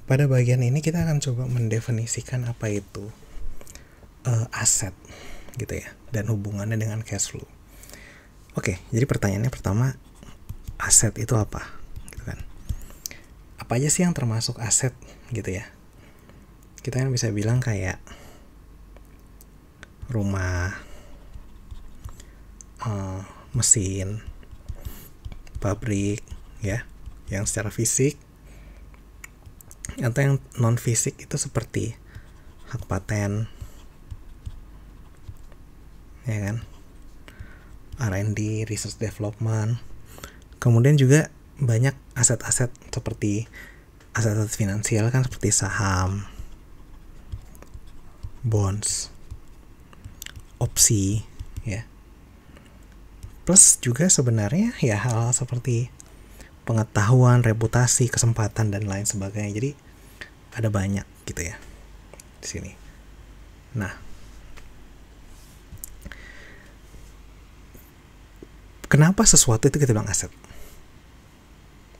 Pada bagian ini kita akan coba mendefinisikan apa itu aset gitu ya, dan hubungannya dengan cash flow. Oke, jadi pertanyaannya pertama, aset itu apa? Gitu kan. Apa aja sih yang termasuk aset gitu ya? Kita kan bisa bilang kayak rumah, mesin, pabrik ya, yang secara fisik, atau yang non fisik itu seperti hak paten ya kan, R&D, research development. Kemudian juga banyak aset-aset seperti aset-aset finansial kan, seperti saham, bonds, opsi ya. Plus juga sebenarnya ya hal seperti pengetahuan, reputasi, kesempatan dan lain sebagainya. Jadi ada banyak gitu ya di sini. Nah, kenapa sesuatu itu kita bilang aset?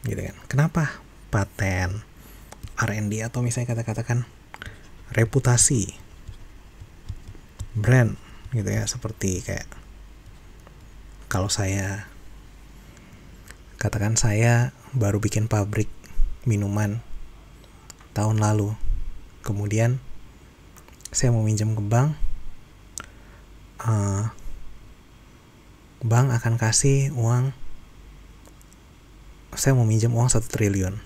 Gitu kan. Kenapa paten, R&D, atau misalnya katakan reputasi, brand gitu ya, seperti kayak kalau saya katakan saya baru bikin pabrik minuman tahun lalu, kemudian saya mau minjem ke bank, bank akan kasih uang, saya mau minjem uang 1 triliun,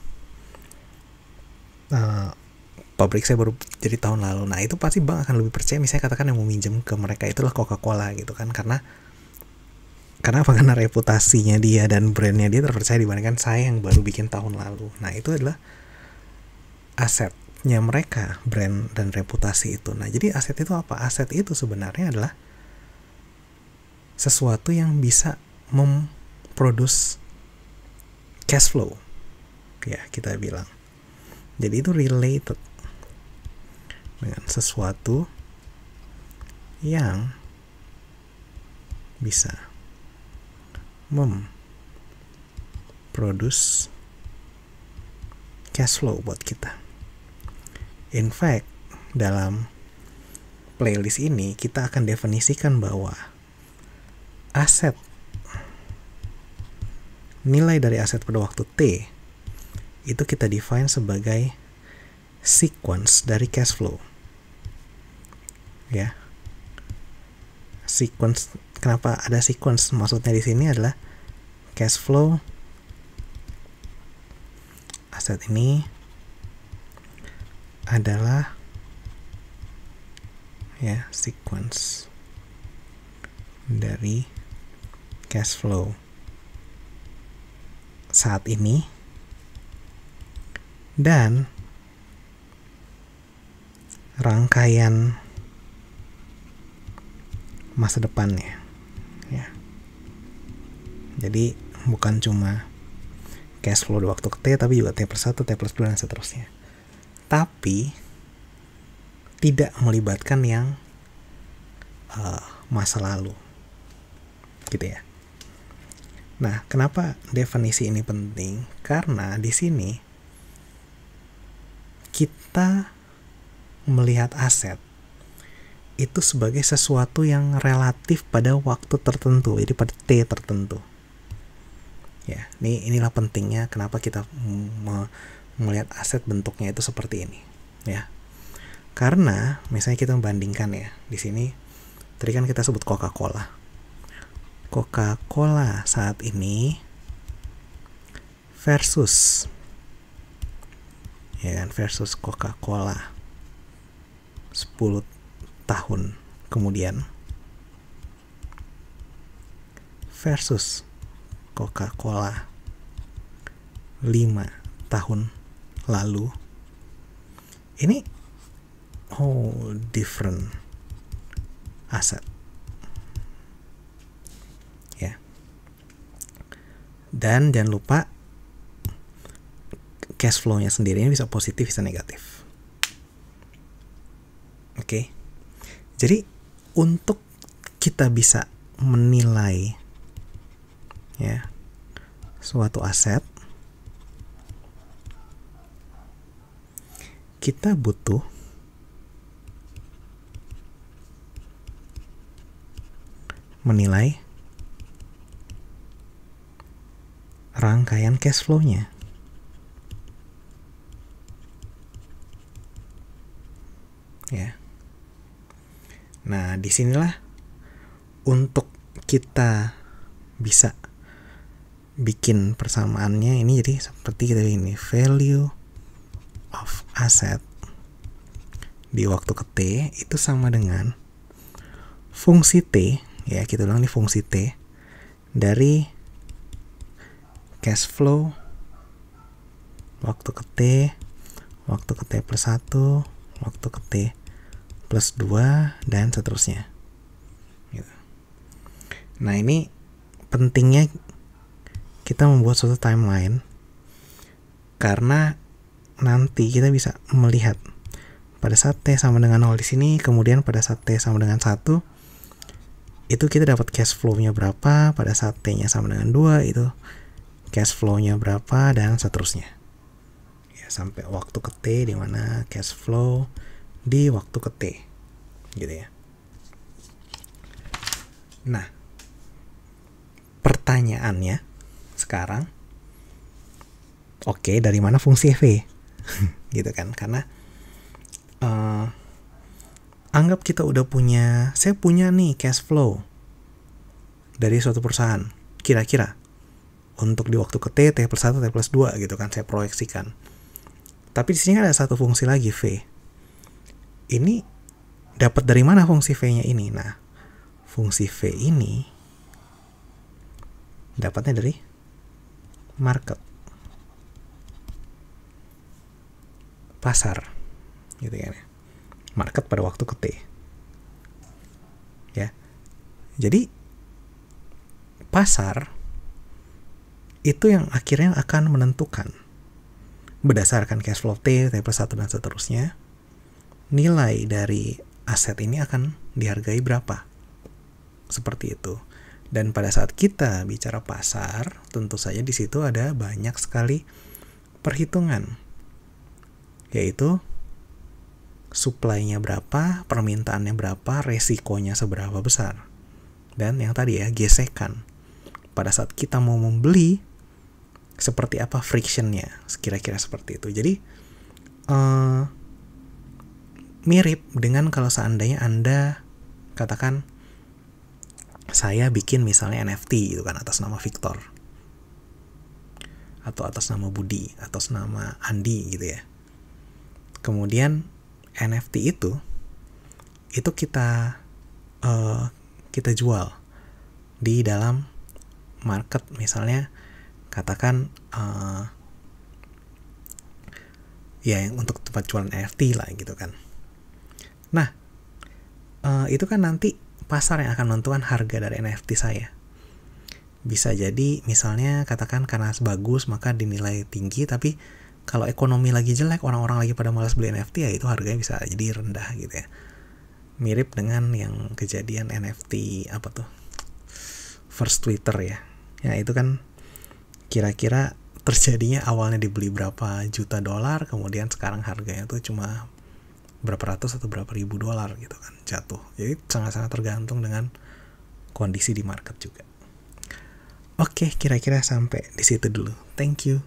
pabrik saya baru jadi tahun lalu. Nah itu pasti bank akan lebih percaya misalnya katakan yang mau minjem ke mereka itulah Coca-Cola gitu kan, karena apa? Karena reputasinya dia dan brandnya dia terpercaya dibandingkan saya yang baru bikin tahun lalu. Nah itu adalah asetnya mereka, brand dan reputasi itu. Nah jadi aset itu apa? Aset itu sebenarnya adalah sesuatu yang bisa memproduce cash flow ya, kita bilang. Jadi itu related dengan sesuatu yang bisa memproduce cash flow buat kita. In fact, dalam playlist ini kita akan definisikan bahwa aset, nilai dari aset pada waktu T itu kita define sebagai sequence dari cash flow ya. Sequence, kenapa ada sequence? Maksudnya di sini adalah cash flow aset ini adalah ya sequence dari cash flow saat ini dan rangkaian masa depannya ya. Jadi bukan cuma cash flow di waktu T, tapi juga T plus 1, T plus 2 dan seterusnya. Tapi tidak melibatkan yang masa lalu gitu ya. Nah, kenapa definisi ini penting? Karena di sini kita melihat aset itu sebagai sesuatu yang relatif pada waktu tertentu, jadi pada T tertentu. Ya, inilah pentingnya kenapa kita melihat aset bentuknya itu seperti ini, ya. Karena misalnya kita membandingkan ya, di sini tadi kan kita sebut Coca-Cola. Coca-Cola saat ini versus ya kan, versus Coca-Cola 10 tahun kemudian versus Coca-Cola 5 tahun lalu, ini whole different aset ya. Dan jangan lupa cash flow-nya sendiri ini bisa positif bisa negatif. Oke. Jadi untuk kita bisa menilai ya suatu aset, kita butuh menilai rangkaian cash flow-nya. Ya. Nah, disinilah untuk kita bisa bikin persamaannya ini jadi seperti kita ini, value of asset di waktu ke T itu sama dengan fungsi T, ya kita bilang ini fungsi T dari cash flow waktu ke T, waktu ke T plus 1, waktu ke T plus 2, dan seterusnya. Gitu. Nah, ini pentingnya kita membuat suatu timeline karena nanti kita bisa melihat pada saat T sama dengan 0 di sini, kemudian pada saat T sama dengan 1 itu kita dapat cash flow-nya berapa, pada saat T-nya sama dengan 2 itu cash flow-nya berapa, dan seterusnya. Ya, sampai waktu ke T di mana cash flow di waktu ke T. Gitu ya. Nah, pertanyaannya sekarang, oke, dari mana fungsi V? Gitu kan, karena anggap kita udah punya, saya punya nih cash flow dari suatu perusahaan, kira-kira untuk di waktu ke T, T plus 1, T plus 2 gitu kan, saya proyeksikan. Tapi di sini ada satu fungsi lagi, V. Ini dapat dari mana fungsi V-nya ini? Nah, fungsi V ini dapatnya dari market, pasar, gitu kan ya. Market pada waktu ke T. Ya. Jadi pasar itu yang akhirnya akan menentukan berdasarkan cash flow T, T plus 1 dan seterusnya, nilai dari aset ini akan dihargai berapa. Seperti itu. Dan pada saat kita bicara pasar, tentu saja di situ ada banyak sekali perhitungan. Yaitu supply-nya berapa, permintaannya berapa, resikonya seberapa besar. Dan yang tadi ya, gesekan. Pada saat kita mau membeli, seperti apa friction-nya, kira-kira seperti itu. Jadi mirip dengan kalau seandainya Anda katakan saya bikin misalnya NFT gitu kan, atas nama Victor atau atas nama Budi, atas nama Andi gitu ya. Kemudian NFT itu kita jual di dalam market, misalnya katakan ya yang untuk tempat jualan NFT lah gitu kan. Nah, itu kan nanti pasar yang akan menentukan harga dari NFT saya. Bisa jadi misalnya katakan karena bagus maka dinilai tinggi, tapi kalau ekonomi lagi jelek, orang-orang lagi pada malas beli NFT, ya itu harganya bisa jadi rendah gitu ya. Mirip dengan yang kejadian NFT apa tuh, first Twitter ya. Ya itu kan kira-kira terjadinya awalnya dibeli berapa juta dolar, kemudian sekarang harganya tuh cuma berapa ratus atau berapa ribu dolar gitu kan jatuh. Jadi sangat-sangat tergantung dengan kondisi di market juga. Oke, kira-kira sampai di situ dulu. Thank you.